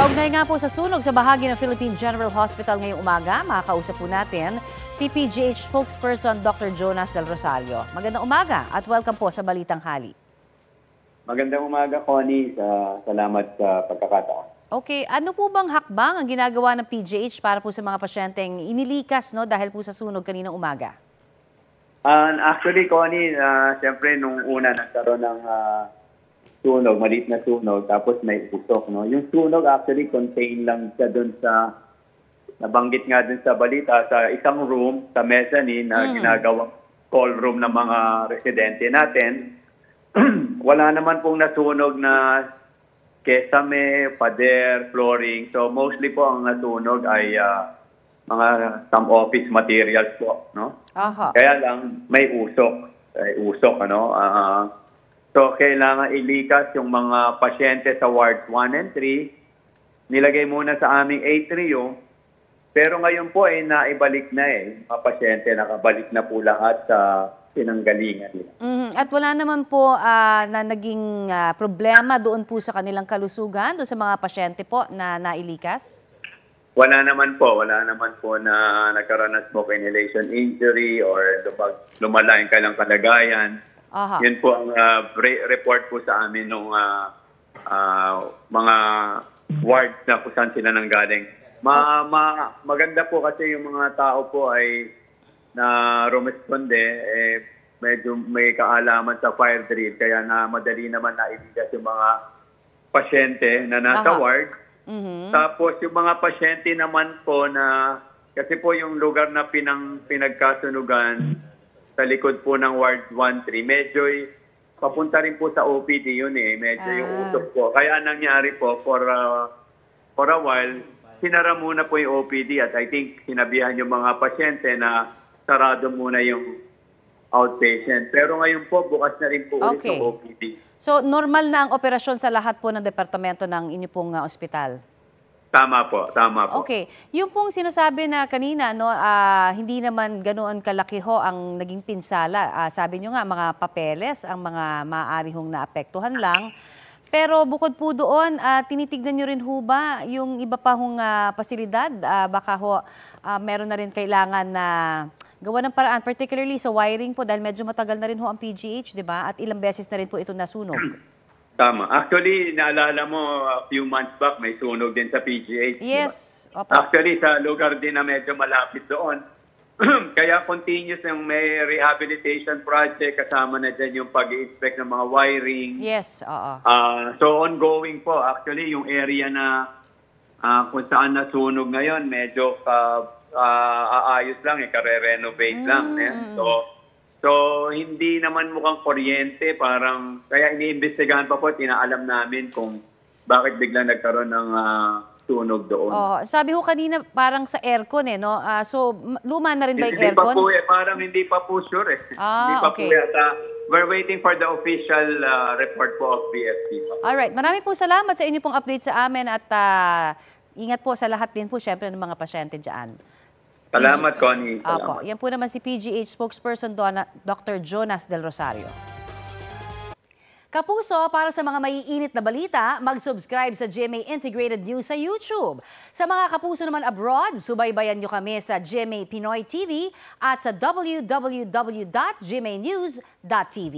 Kaugnay nga po sa sunog sa bahagi ng Philippine General Hospital ngayong umaga, makakausap po natin si PGH spokesperson Dr. Jonas Del Rosario. Magandang umaga at welcome po sa Balitang Hali. Magandang umaga, Connie. Salamat sa pagkakataon. Okay, ano po bang hakbang ang ginagawa ng PGH para po sa mga pasyenteng inilikas dahil po sa sunog kaninang umaga? Actually, Connie, siyempre nung una nagkaroon ng sunog, maliit na sunog, tapos may usok. Yung sunog actually contain lang siya doon sa, nabanggit nga dun sa balita, sa isang room, sa mezzanine na ginagawang call room ng mga residente natin. Wala naman pong nasunog na kesame, pader, flooring. So mostly po ang nasunog ay mga some office materials po. Aha. Kaya lang may usok. So, kailangan ilikas yung mga pasyente sa Ward 1 and 3. Nilagay muna sa aming atrium. Pero ngayon po ay naibalik na mga pasyente, nakabalik na po lahat sa pinanggalingan nila. At wala naman po na naging problema doon po sa kanilang kalusugan, doon sa mga pasyente po na nailikas? Wala naman po na nagkaroon ng smoke inhalation injury or lumala yung kailang kalagayan. Aha. Yun po ang report po sa amin ng mga wards na kung saan sila nanggaling. Maganda po kasi yung mga tao po ay na rumesponde, medyo may kaalaman sa fire drill, kaya na madali naman naibigas yung mga pasyente na nasa ward. Tapos yung mga pasyente naman po na, kasi po yung lugar na pinagkasunugan, sa likod po ng Ward 1-3, medyo papunta rin po sa OPD yun medyo yung usok po. Kaya nangyari po, for a while, sinara muna po yung OPD at I think sinabihan yung mga pasyente na sarado muna yung outpatient. Pero ngayon po, bukas na rin po ulit yung OPD. So, normal na ang operasyon sa lahat po ng departamento ng inyo pong ospital? Tama po. Okay. Yung pong sinasabi na kanina, hindi naman ganoon kalaki ang naging pinsala. Sabi nyo nga, mga papeles ang mga maaari hong naapektuhan lang. Pero bukod po doon, tinitignan nyo rin ba yung iba pa hong pasilidad? Baka meron na rin kailangan na gawa ng paraan, particularly sa wiring po, dahil medyo matagal na rin ang PGH, di ba? At ilang beses na rin po ito nasunog. Tama. Actually, naalala mo, a few months back, may sunog din sa PGH. Yes. Diba? Actually, sa lugar din na medyo malapit doon. Kaya continuous yung may rehabilitation project, kasama na dyan yung pag-i-inspect ng mga wiring. Yes, oo. So, ongoing po. Actually, yung area na kung saan nasunog ngayon, medyo aayos lang, kare-renovate lang. So, hindi naman mukhang kuryente, parang, kaya iniimbestigahan pa po, tinaalam namin kung bakit biglang nagkaroon ng sunog doon. Sabi ho kanina, parang sa aircon so, luma na rin ba yung aircon? Parang hindi pa po sure hindi pa po yata. We're waiting for the official report po of BFP. Alright, marami po salamat sa inyo pong update sa amin at ingat po sa lahat din po, syempre, ng mga pasyente dyan. Salamat, Connie. Apo, yan po naman si PGH spokesperson Dr. Jonas Del Rosario. Kapuso, para sa mga maiinit na balita, mag-subscribe sa GMA Integrated News sa YouTube. Sa mga kapuso naman abroad, subaybayan nyo kami sa GMA Pinoy TV at sa www.gmanews.tv.